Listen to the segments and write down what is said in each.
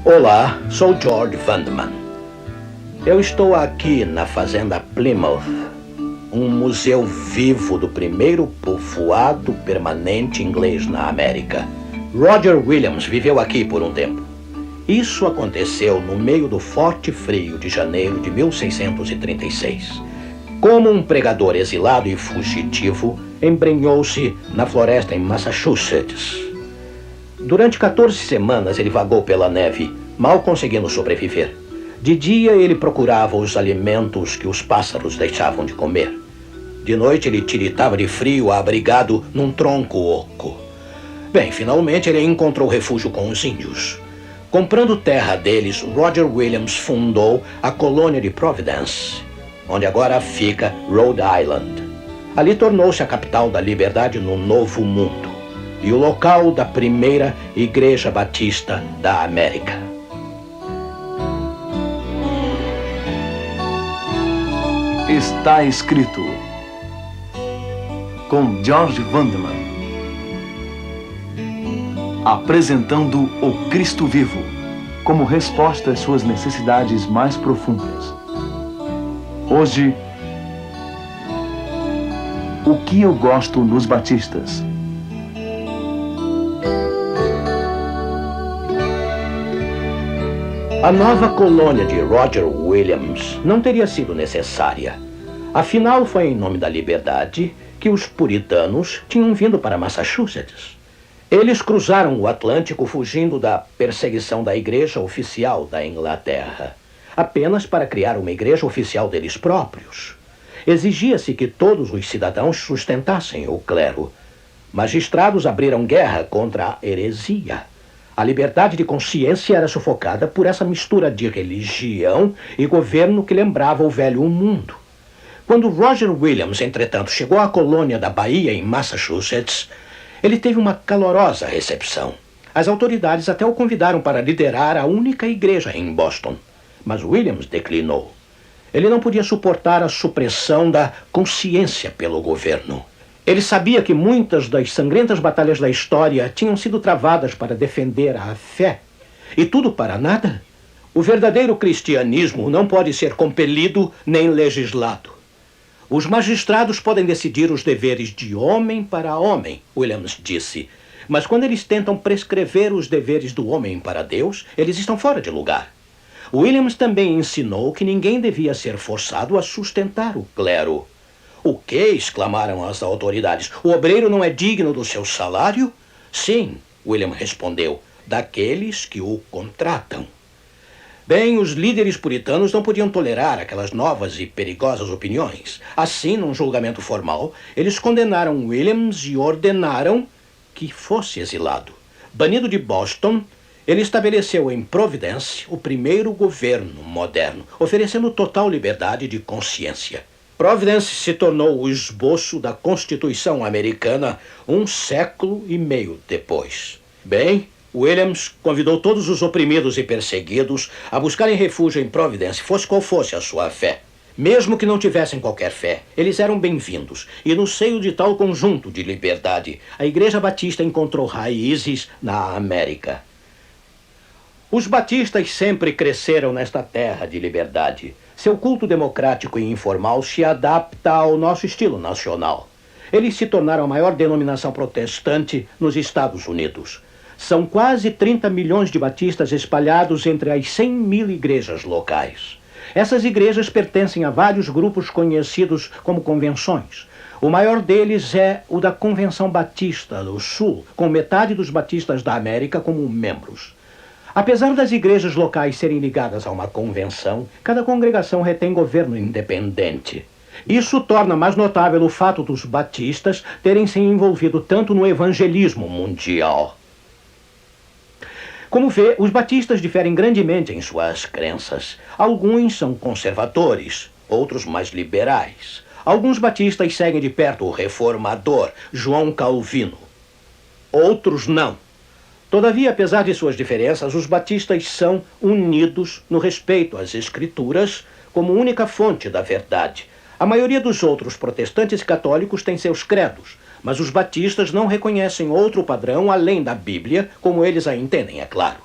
Olá, sou George Vandeman. Eu estou aqui na Fazenda Plymouth, um museu vivo do primeiro povoado permanente inglês na América. Roger Williams viveu aqui por um tempo. Isso aconteceu no meio do forte frio de janeiro de 1636. Como um pregador exilado e fugitivo, embrenhou-se na floresta em Massachusetts. Durante 14 semanas ele vagou pela neve, mal conseguindo sobreviver. De dia ele procurava os alimentos que os pássaros deixavam de comer. De noite ele tiritava de frio abrigado num tronco oco. Bem, finalmente ele encontrou refúgio com os índios. Comprando terra deles, Roger Williams fundou a colônia de Providence, onde agora fica Rhode Island. Ali tornou-se a capital da liberdade no Novo Mundo e o local da primeira Igreja Batista da América. Está escrito, com George Vandeman, apresentando o Cristo vivo como resposta às suas necessidades mais profundas. Hoje, o que eu gosto nos batistas? A nova colônia de Roger Williams não teria sido necessária. Afinal, foi em nome da liberdade que os puritanos tinham vindo para Massachusetts. Eles cruzaram o Atlântico fugindo da perseguição da igreja oficial da Inglaterra, apenas para criar uma igreja oficial deles próprios. Exigia-se que todos os cidadãos sustentassem o clero. Magistrados abriram guerra contra a heresia. A liberdade de consciência era sufocada por essa mistura de religião e governo que lembrava o velho mundo. Quando Roger Williams, entretanto, chegou à colônia da Bahia, em Massachusetts, ele teve uma calorosa recepção. As autoridades até o convidaram para liderar a única igreja em Boston, mas Williams declinou. Ele não podia suportar a supressão da consciência pelo governo. Ele sabia que muitas das sangrentas batalhas da história tinham sido travadas para defender a fé. E tudo para nada? O verdadeiro cristianismo não pode ser compelido nem legislado. Os magistrados podem decidir os deveres de homem para homem, Williams disse. Mas quando eles tentam prescrever os deveres do homem para Deus, eles estão fora de lugar. Williams também ensinou que ninguém devia ser forçado a sustentar o clero. O quê? Exclamaram as autoridades. O obreiro não é digno do seu salário? Sim, William respondeu, daqueles que o contratam. Bem, os líderes puritanos não podiam tolerar aquelas novas e perigosas opiniões. Assim, num julgamento formal, eles condenaram Williams e ordenaram que fosse exilado. Banido de Boston, ele estabeleceu em Providence o primeiro governo moderno, oferecendo total liberdade de consciência. Providence se tornou o esboço da Constituição americana 1 século e meio depois. Bem, Williams convidou todos os oprimidos e perseguidos a buscarem refúgio em Providence, fosse qual fosse a sua fé. Mesmo que não tivessem qualquer fé, eles eram bem-vindos. E no seio de tal conjunto de liberdade, a Igreja Batista encontrou raízes na América. Os batistas sempre cresceram nesta terra de liberdade. Seu culto democrático e informal se adapta ao nosso estilo nacional. Eles se tornaram a maior denominação protestante nos Estados Unidos. São quase 30 milhões de batistas espalhados entre as 100 mil igrejas locais. Essas igrejas pertencem a vários grupos conhecidos como convenções. O maior deles é o da Convenção Batista do Sul, com metade dos batistas da América como membros. Apesar das igrejas locais serem ligadas a uma convenção, cada congregação retém governo independente. Isso torna mais notável o fato dos batistas terem se envolvido tanto no evangelismo mundial. Como vê, os batistas diferem grandemente em suas crenças. Alguns são conservadores, outros mais liberais. Alguns batistas seguem de perto o reformador João Calvino. Outros não. Todavia, apesar de suas diferenças, os batistas são unidos no respeito às Escrituras como única fonte da verdade. A maioria dos outros protestantes e católicos tem seus credos, mas os batistas não reconhecem outro padrão além da Bíblia, como eles a entendem, é claro.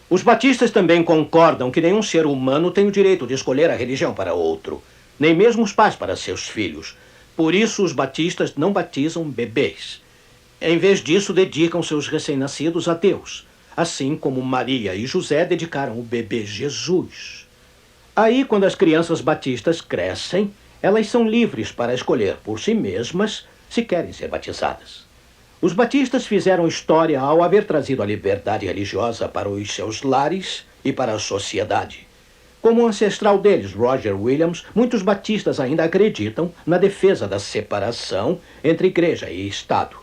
Os batistas também concordam que nenhum ser humano tem o direito de escolher a religião para outro, nem mesmo os pais para seus filhos. Por isso, os batistas não batizam bebês. Em vez disso, dedicam seus recém-nascidos a Deus, assim como Maria e José dedicaram o bebê Jesus. Aí, quando as crianças batistas crescem, elas são livres para escolher por si mesmas se querem ser batizadas. Os batistas fizeram história ao haver trazido a liberdade religiosa para os seus lares e para a sociedade. Como o ancestral deles, Roger Williams, muitos batistas ainda acreditam na defesa da separação entre igreja e Estado.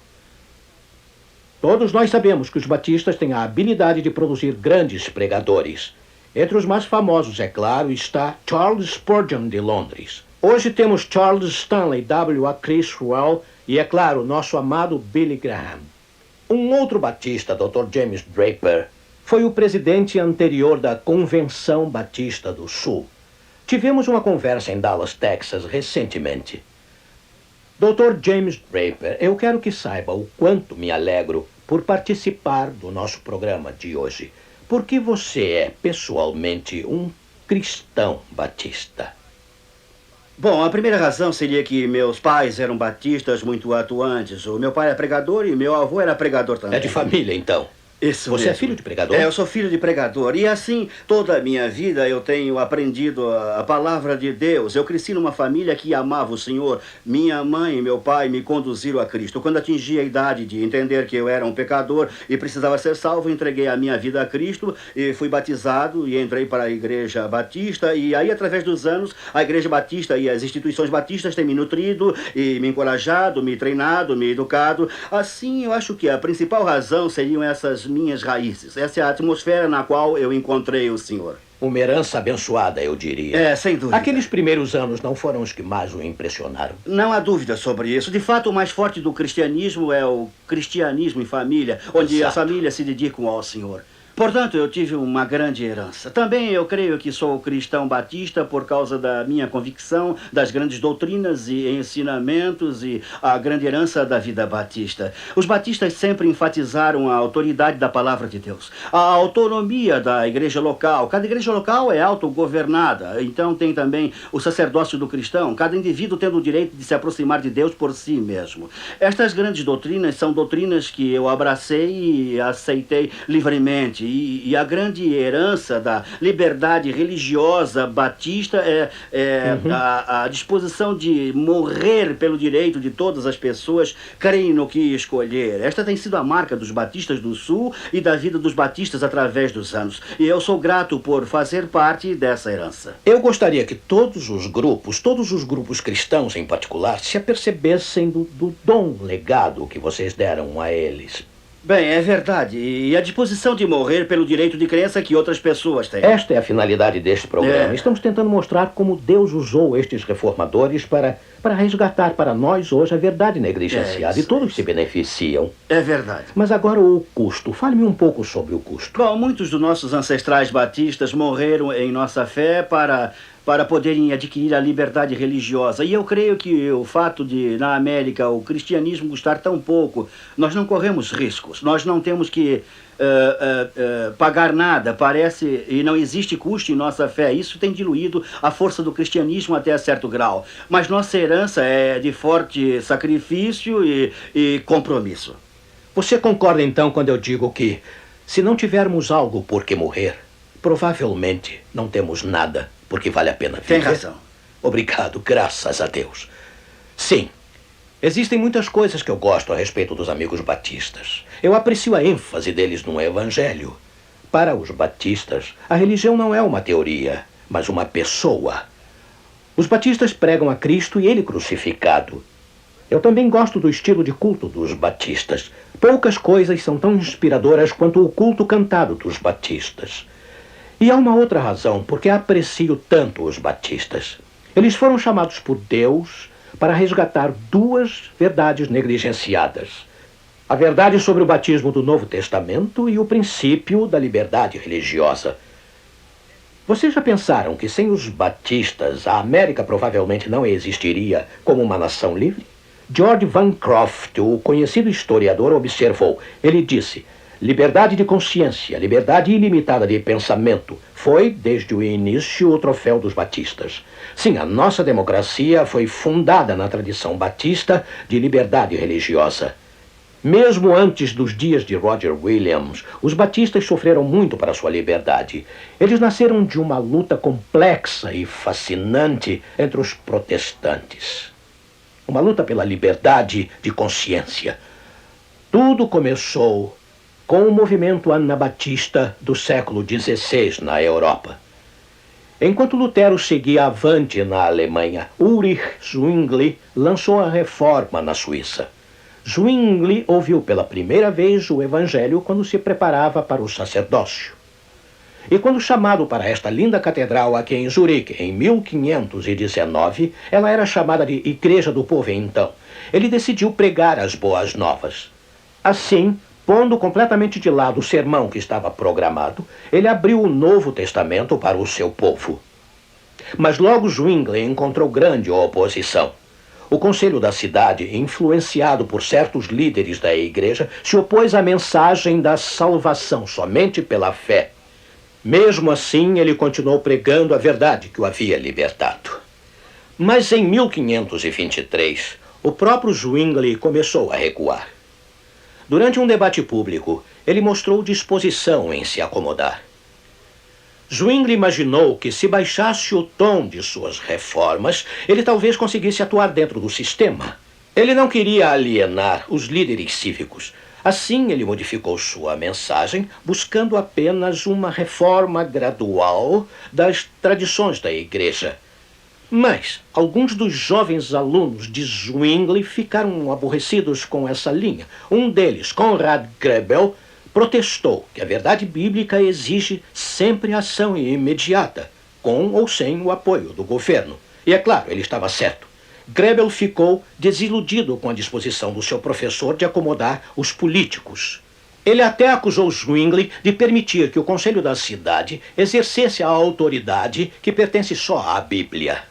Todos nós sabemos que os batistas têm a habilidade de produzir grandes pregadores. Entre os mais famosos, é claro, está Charles Spurgeon, de Londres. Hoje temos Charles Stanley W. A. Criswell e, é claro, nosso amado Billy Graham. Um outro batista, Dr. James Draper, foi o presidente anterior da Convenção Batista do Sul. Tivemos uma conversa em Dallas, Texas, recentemente. Dr. James Draper, eu quero que saiba o quanto me alegro por participar do nosso programa de hoje, porque você é, pessoalmente, um cristão batista. Bom, a primeira razão seria que meus pais eram batistas muito atuantes. O meu pai era pregador e meu avô era pregador também. É de família, então? Isso Você mesmo. é filho de pregador? Eu sou filho de pregador. E assim, toda a minha vida eu tenho aprendido a palavra de Deus. Eu cresci numa família que amava o Senhor. Minha mãe e meu pai me conduziram a Cristo. Quando atingi a idade de entender que eu era um pecador e precisava ser salvo, entreguei a minha vida a Cristo e fui batizado e entrei para a Igreja Batista. E aí, através dos anos, a Igreja Batista e as instituições batistas têm me nutrido e me encorajado, me treinado, me educado. Assim, eu acho que a principal razão seriam essas minhas raízes. Essa é a atmosfera na qual eu encontrei o Senhor. Uma herança abençoada, eu diria. É, sem dúvida. Aqueles primeiros anos não foram os que mais o impressionaram? Não há dúvida sobre isso. De fato, o mais forte do cristianismo é o cristianismo em família, onde Exato. as famílias se dedicam ao Senhor. Portanto, eu tive uma grande herança. Também eu creio que sou cristão batista por causa da minha convicção, das grandes doutrinas e ensinamentos e a grande herança da vida batista. Os batistas sempre enfatizaram a autoridade da palavra de Deus, a autonomia da igreja local. Cada igreja local é autogovernada, então tem também o sacerdócio do cristão, cada indivíduo tendo o direito de se aproximar de Deus por si mesmo. Estas grandes doutrinas são doutrinas que eu abracei e aceitei livremente. E a grande herança da liberdade religiosa batista é a disposição de morrer pelo direito de todas as pessoas crerem no que escolher. Esta tem sido a marca dos batistas do Sul e da vida dos batistas através dos anos. E eu sou grato por fazer parte dessa herança. Eu gostaria que todos os grupos cristãos em particular, se apercebessem do dom legado que vocês deram a eles. Bem, é verdade. E a disposição de morrer pelo direito de crença que outras pessoas têm. Esta é a finalidade deste programa. Estamos tentando mostrar como Deus usou estes reformadores para resgatar para nós hoje a verdade negligenciada. E todos se beneficiam. É verdade. Mas agora o custo. Fale-me um pouco sobre o custo. Bom, muitos dos nossos ancestrais batistas morreram em nossa fé para poderem adquirir a liberdade religiosa. E eu creio que o fato de, na América, o cristianismo custar tão pouco, nós não corremos riscos. Nós não temos que pagar nada, parece, e não existe custo em nossa fé. Isso tem diluído a força do cristianismo até certo grau. Mas nossa herança é de forte sacrifício e compromisso. Você concorda, então, quando eu digo que, se não tivermos algo por que morrer, provavelmente não temos nada porque vale a pena viver? Tem razão. Obrigado, graças a Deus. Sim, existem muitas coisas que eu gosto a respeito dos amigos batistas. Eu aprecio a ênfase deles no evangelho. Para os batistas, a religião não é uma teoria, mas uma pessoa. Os batistas pregam a Cristo e ele crucificado. Eu também gosto do estilo de culto dos batistas. Poucas coisas são tão inspiradoras quanto o culto cantado dos batistas. E há uma outra razão porque aprecio tanto os batistas. Eles foram chamados por Deus para resgatar duas verdades negligenciadas. A verdade sobre o batismo do Novo Testamento e o princípio da liberdade religiosa. Vocês já pensaram que sem os batistas a América provavelmente não existiria como uma nação livre? George Bancroft, o conhecido historiador, observou. Ele disse: Liberdade de consciência, liberdade ilimitada de pensamento, foi, desde o início, o troféu dos batistas. Sim, a nossa democracia foi fundada na tradição batista de liberdade religiosa. Mesmo antes dos dias de Roger Williams, os batistas sofreram muito para sua liberdade. Eles nasceram de uma luta complexa e fascinante entre os protestantes. Uma luta pela liberdade de consciência. Tudo começou com o movimento anabatista do século XVI na Europa. Enquanto Lutero seguia avante na Alemanha, Ulrich Zwingli lançou a reforma na Suíça. Zwingli ouviu pela primeira vez o Evangelho quando se preparava para o sacerdócio. E quando chamado para esta linda catedral aqui em Zurique, em 1519, ela era chamada de Igreja do Povo então, ele decidiu pregar as boas novas. Assim, pondo completamente de lado o sermão que estava programado, ele abriu o Novo Testamento para o seu povo. Mas logo Zwingli encontrou grande oposição. O conselho da cidade, influenciado por certos líderes da igreja, se opôs à mensagem da salvação somente pela fé. Mesmo assim, ele continuou pregando a verdade que o havia libertado. Mas em 1523, o próprio Zwingli começou a recuar. Durante um debate público, ele mostrou disposição em se acomodar. Zwingli imaginou que, se baixasse o tom de suas reformas, ele talvez conseguisse atuar dentro do sistema. Ele não queria alienar os líderes cívicos. Assim, ele modificou sua mensagem, buscando apenas uma reforma gradual das tradições da igreja. Mas alguns dos jovens alunos de Zwingli ficaram aborrecidos com essa linha. Um deles, Conrad Grebel, protestou que a verdade bíblica exige sempre ação imediata, com ou sem o apoio do governo. E é claro, ele estava certo. Grebel ficou desiludido com a disposição do seu professor de acomodar os políticos. Ele até acusou Zwingli de permitir que o conselho da cidade exercesse a autoridade que pertence só à Bíblia.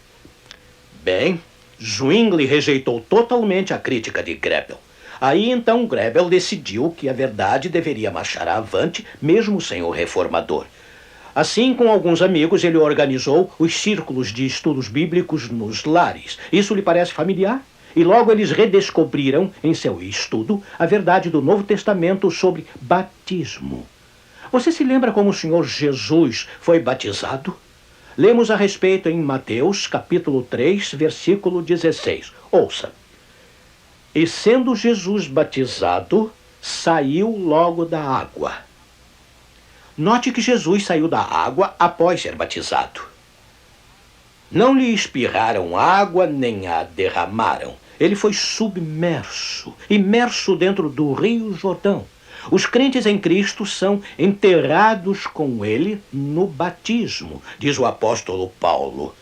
Bem, Zwingli rejeitou totalmente a crítica de Grebel. Aí então Grebel decidiu que a verdade deveria marchar avante, mesmo sem o reformador. Assim, com alguns amigos, ele organizou os círculos de estudos bíblicos nos lares. Isso lhe parece familiar? E logo eles redescobriram, em seu estudo, a verdade do Novo Testamento sobre batismo. Você se lembra como o Senhor Jesus foi batizado? Lemos a respeito em Mateus, capítulo 3, versículo 16. Ouça. E sendo Jesus batizado, saiu logo da água. Note que Jesus saiu da água após ser batizado. Não lhe espirraram água nem a derramaram. Ele foi submerso, imerso dentro do Rio Jordão. Os crentes em Cristo são enterrados com ele no batismo, diz o apóstolo Paulo.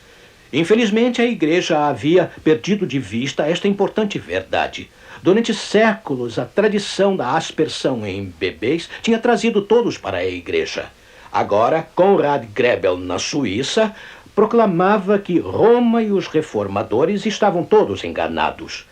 Infelizmente, a igreja havia perdido de vista esta importante verdade. Durante séculos, a tradição da aspersão em bebês tinha trazido todos para a igreja. Agora, Conrad Grebel, na Suíça, proclamava que Roma e os reformadores estavam todos enganados.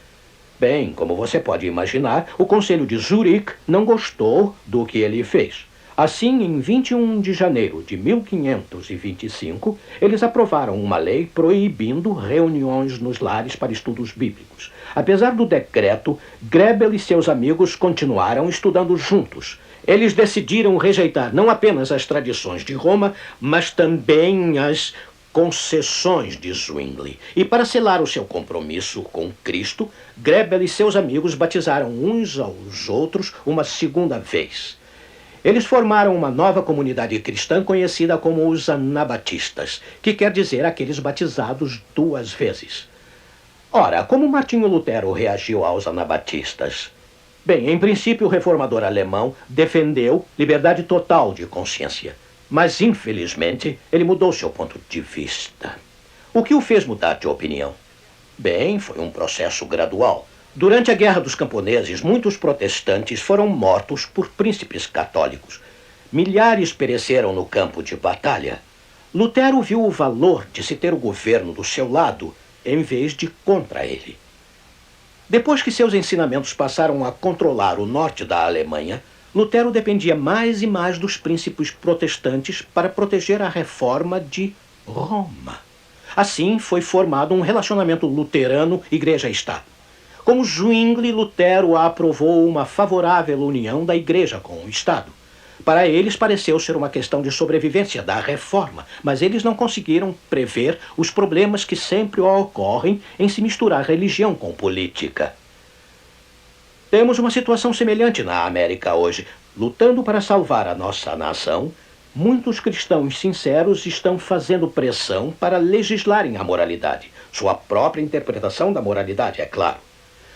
Bem, como você pode imaginar, o Conselho de Zurique não gostou do que ele fez. Assim, em 21 de janeiro de 1525, eles aprovaram uma lei proibindo reuniões nos lares para estudos bíblicos. Apesar do decreto, Grebel e seus amigos continuaram estudando juntos. Eles decidiram rejeitar não apenas as tradições de Roma, mas também as concessões de Zwingli. E para selar o seu compromisso com Cristo, Grebel e seus amigos batizaram uns aos outros uma segunda vez. Eles formaram uma nova comunidade cristã conhecida como os Anabatistas, que quer dizer aqueles batizados duas vezes. Ora, como Martinho Lutero reagiu aos Anabatistas? Bem, em princípio, o reformador alemão defendeu liberdade total de consciência. Mas, infelizmente, ele mudou seu ponto de vista. O que o fez mudar de opinião? Bem, foi um processo gradual. Durante a Guerra dos Camponeses, muitos protestantes foram mortos por príncipes católicos. Milhares pereceram no campo de batalha. Lutero viu o valor de se ter o governo do seu lado, em vez de contra ele. Depois que seus ensinamentos passaram a controlar o norte da Alemanha, Lutero dependia mais e mais dos príncipes protestantes para proteger a reforma de Roma. Assim, foi formado um relacionamento luterano-igreja-estado. Como Zwingli, Lutero aprovou uma favorável união da igreja com o Estado. Para eles, pareceu ser uma questão de sobrevivência da reforma, mas eles não conseguiram prever os problemas que sempre ocorrem em se misturar religião com política. Temos uma situação semelhante na América hoje. Lutando para salvar a nossa nação, muitos cristãos sinceros estão fazendo pressão para legislarem a moralidade. Sua própria interpretação da moralidade, é claro.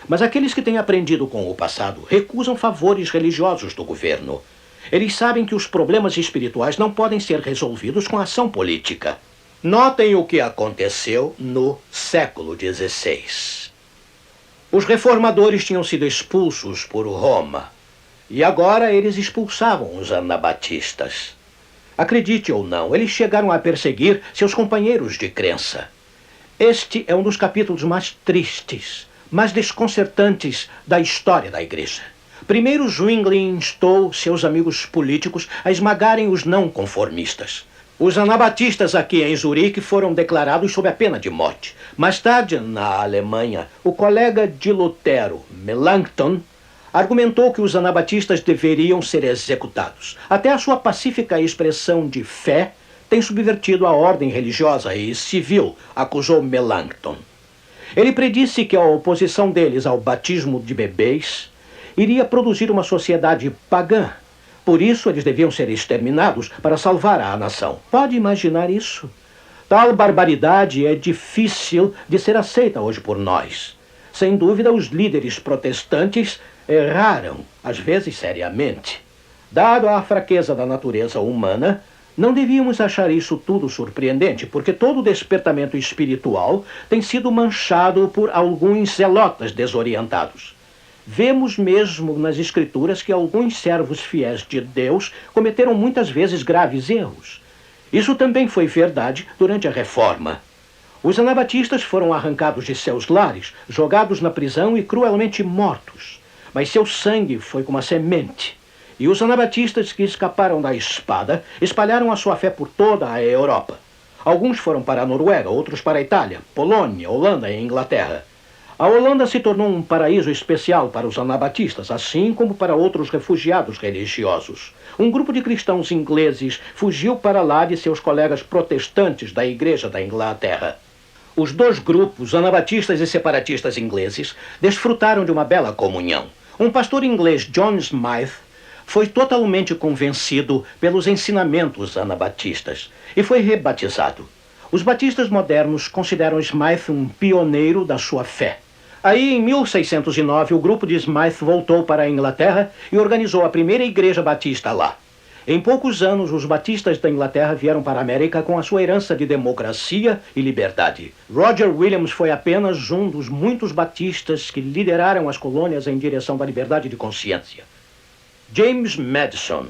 Mas aqueles que têm aprendido com o passado recusam favores religiosos do governo. Eles sabem que os problemas espirituais não podem ser resolvidos com ação política. Notem o que aconteceu no século XVI. Os reformadores tinham sido expulsos por Roma, e agora eles expulsavam os anabatistas. Acredite ou não, eles chegaram a perseguir seus companheiros de crença. Este é um dos capítulos mais tristes, mais desconcertantes da história da igreja. Primeiro, Zwingli instou seus amigos políticos a esmagarem os não conformistas. Os anabatistas aqui em Zurique foram declarados sob a pena de morte. Mais tarde, na Alemanha, o colega de Lutero, Melanchthon, argumentou que os anabatistas deveriam ser executados. Até a sua pacífica expressão de fé tem subvertido a ordem religiosa e civil, acusou Melanchthon. Ele predisse que a oposição deles ao batismo de bebês iria produzir uma sociedade pagã. Por isso, eles deviam ser exterminados para salvar a nação. Pode imaginar isso? Tal barbaridade é difícil de ser aceita hoje por nós. Sem dúvida, os líderes protestantes erraram, às vezes seriamente. Dado a fraqueza da natureza humana, não devíamos achar isso tudo surpreendente, porque todo despertamento espiritual tem sido manchado por alguns zelotas desorientados. Vemos mesmo nas Escrituras que alguns servos fiéis de Deus cometeram muitas vezes graves erros. Isso também foi verdade durante a Reforma. Os anabatistas foram arrancados de seus lares, jogados na prisão e cruelmente mortos. Mas seu sangue foi como a semente. E os anabatistas que escaparam da espada espalharam a sua fé por toda a Europa. Alguns foram para a Noruega, outros para a Itália, Polônia, Holanda e Inglaterra. A Holanda se tornou um paraíso especial para os anabatistas, assim como para outros refugiados religiosos. Um grupo de cristãos ingleses fugiu para lá de seus colegas protestantes da Igreja da Inglaterra. Os dois grupos, anabatistas e separatistas ingleses, desfrutaram de uma bela comunhão. Um pastor inglês, John Smythe, foi totalmente convencido pelos ensinamentos anabatistas e foi rebatizado. Os batistas modernos consideram Smythe um pioneiro da sua fé. Aí, em 1609, o grupo de Smythe voltou para a Inglaterra e organizou a primeira igreja batista lá. Em poucos anos, os batistas da Inglaterra vieram para a América com a sua herança de democracia e liberdade. Roger Williams foi apenas um dos muitos batistas que lideraram as colônias em direção da liberdade de consciência. James Madison,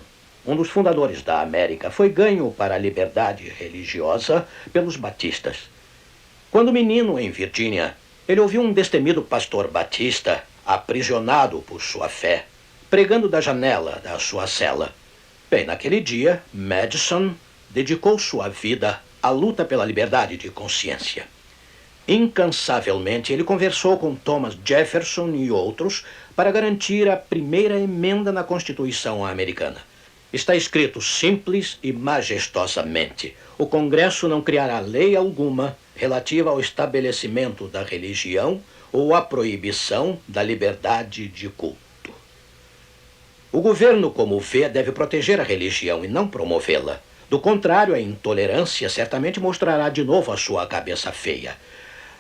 um dos fundadores da América, foi ganho para a liberdade religiosa pelos batistas. Quando menino em Virgínia, ele ouviu um destemido pastor batista, aprisionado por sua fé, pregando da janela da sua cela. Bem, naquele dia, Madison dedicou sua vida à luta pela liberdade de consciência. Incansavelmente, ele conversou com Thomas Jefferson e outros para garantir a primeira emenda na Constituição americana. Está escrito simples e majestosamente: o Congresso não criará lei alguma relativa ao estabelecimento da religião ou à proibição da liberdade de culto. O governo, como vê, deve proteger a religião e não promovê-la. Do contrário, a intolerância certamente mostrará de novo a sua cabeça feia.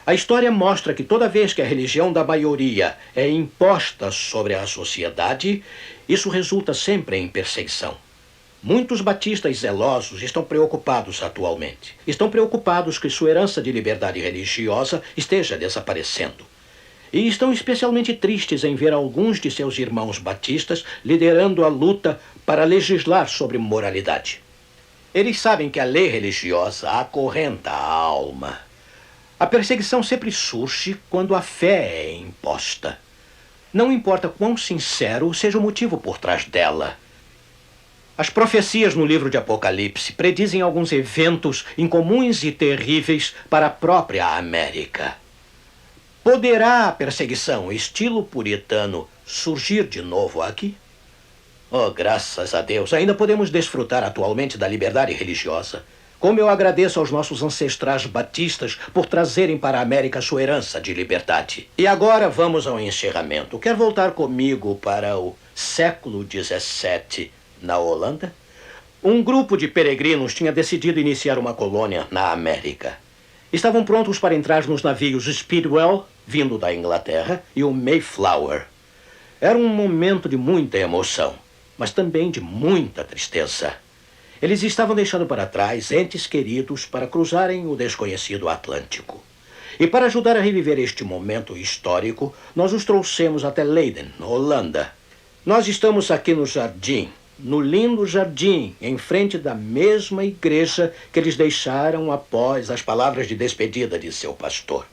A história mostra que toda vez que a religião da maioria é imposta sobre a sociedade, isso resulta sempre em perseguição. Muitos batistas zelosos estão preocupados atualmente. Estão preocupados que sua herança de liberdade religiosa esteja desaparecendo. E estão especialmente tristes em ver alguns de seus irmãos batistas liderando a luta para legislar sobre moralidade. Eles sabem que a lei religiosa acorrenta a alma. A perseguição sempre surge quando a fé é imposta. Não importa quão sincero seja o motivo por trás dela. As profecias no livro de Apocalipse predizem alguns eventos incomuns e terríveis para a própria América. Poderá a perseguição estilo puritano surgir de novo aqui? Oh, graças a Deus, ainda podemos desfrutar atualmente da liberdade religiosa. Como eu agradeço aos nossos ancestrais batistas por trazerem para a América sua herança de liberdade. E agora vamos ao encerramento. Quer voltar comigo para o século XVII na Holanda? Um grupo de peregrinos tinha decidido iniciar uma colônia na América. Estavam prontos para entrar nos navios Speedwell, vindo da Inglaterra, e o Mayflower. Era um momento de muita emoção, mas também de muita tristeza. Eles estavam deixando para trás entes queridos para cruzarem o desconhecido Atlântico. E para ajudar a reviver este momento histórico, nós os trouxemos até Leiden, Holanda. Nós estamos aqui no jardim, no lindo jardim, em frente da mesma igreja que eles deixaram após as palavras de despedida de seu pastor.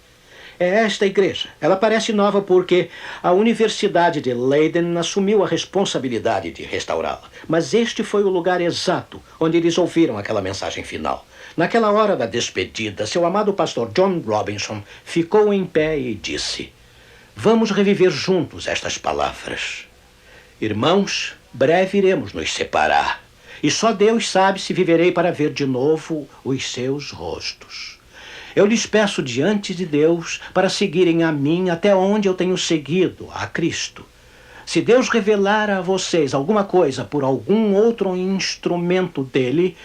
É esta igreja. Ela parece nova porque a Universidade de Leiden assumiu a responsabilidade de restaurá-la. Mas este foi o lugar exato onde eles ouviram aquela mensagem final. Naquela hora da despedida, seu amado pastor John Robinson ficou em pé e disse: "Vamos reviver juntos estas palavras. Irmãos, breve iremos nos separar. E só Deus sabe se viverei para ver de novo os seus rostos. Eu lhes peço diante de Deus para seguirem a mim até onde eu tenho seguido a Cristo. Se Deus revelar a vocês alguma coisa por algum outro instrumento dele,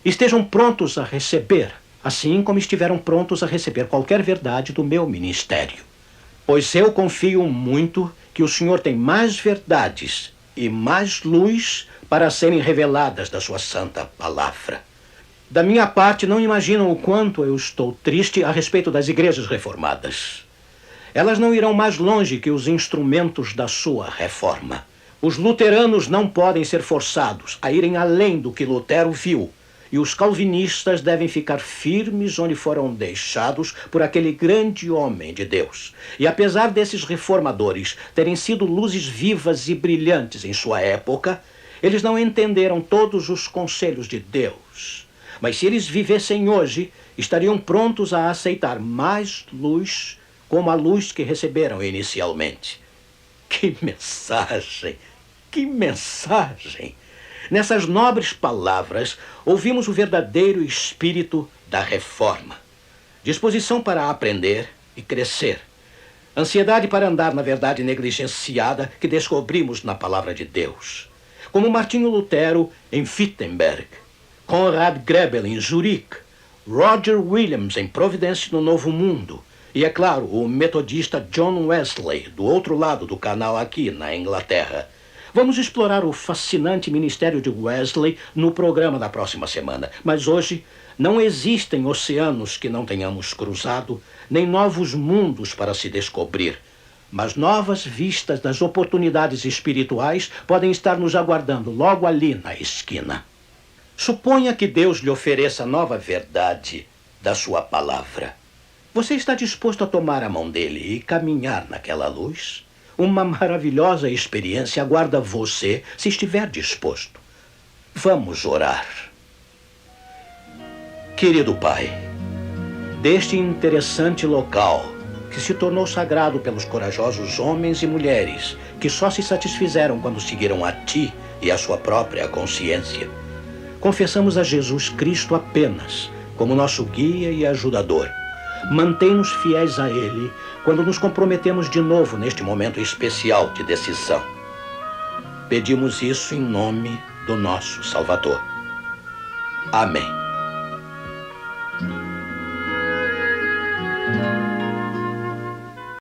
estejam prontos a receber, assim como estiveram prontos a receber qualquer verdade do meu ministério. Pois eu confio muito que o Senhor tem mais verdades e mais luz para serem reveladas da sua santa palavra. Da minha parte, não imaginam o quanto eu estou triste a respeito das igrejas reformadas. Elas não irão mais longe que os instrumentos da sua reforma. Os luteranos não podem ser forçados a irem além do que Lutero viu, e os calvinistas devem ficar firmes onde foram deixados por aquele grande homem de Deus. E apesar desses reformadores terem sido luzes vivas e brilhantes em sua época, eles não entenderam todos os conselhos de Deus. Mas se eles vivessem hoje, estariam prontos a aceitar mais luz como a luz que receberam inicialmente. Que mensagem! Que mensagem! Nessas nobres palavras, ouvimos o verdadeiro espírito da reforma. Disposição para aprender e crescer. Ansiedade para andar na verdade negligenciada que descobrimos na palavra de Deus. Como Martinho Lutero em Wittenberg, Conrad Grebel em Zurique, Roger Williams em Providence no Novo Mundo e, é claro, o metodista John Wesley, do outro lado do canal aqui na Inglaterra. Vamos explorar o fascinante ministério de Wesley no programa da próxima semana. Mas hoje não existem oceanos que não tenhamos cruzado, nem novos mundos para se descobrir. Mas novas vistas das oportunidades espirituais podem estar nos aguardando logo ali na esquina. Suponha que Deus lhe ofereça nova verdade da sua palavra. Você está disposto a tomar a mão dele e caminhar naquela luz? Uma maravilhosa experiência aguarda você se estiver disposto. Vamos orar. Querido Pai, deste interessante local que se tornou sagrado pelos corajosos homens e mulheres que só se satisfizeram quando seguiram a Ti e a sua própria consciência, confessamos a Jesus Cristo apenas como nosso guia e ajudador. Mantém-nos fiéis a Ele quando nos comprometemos de novo neste momento especial de decisão. Pedimos isso em nome do nosso Salvador. Amém.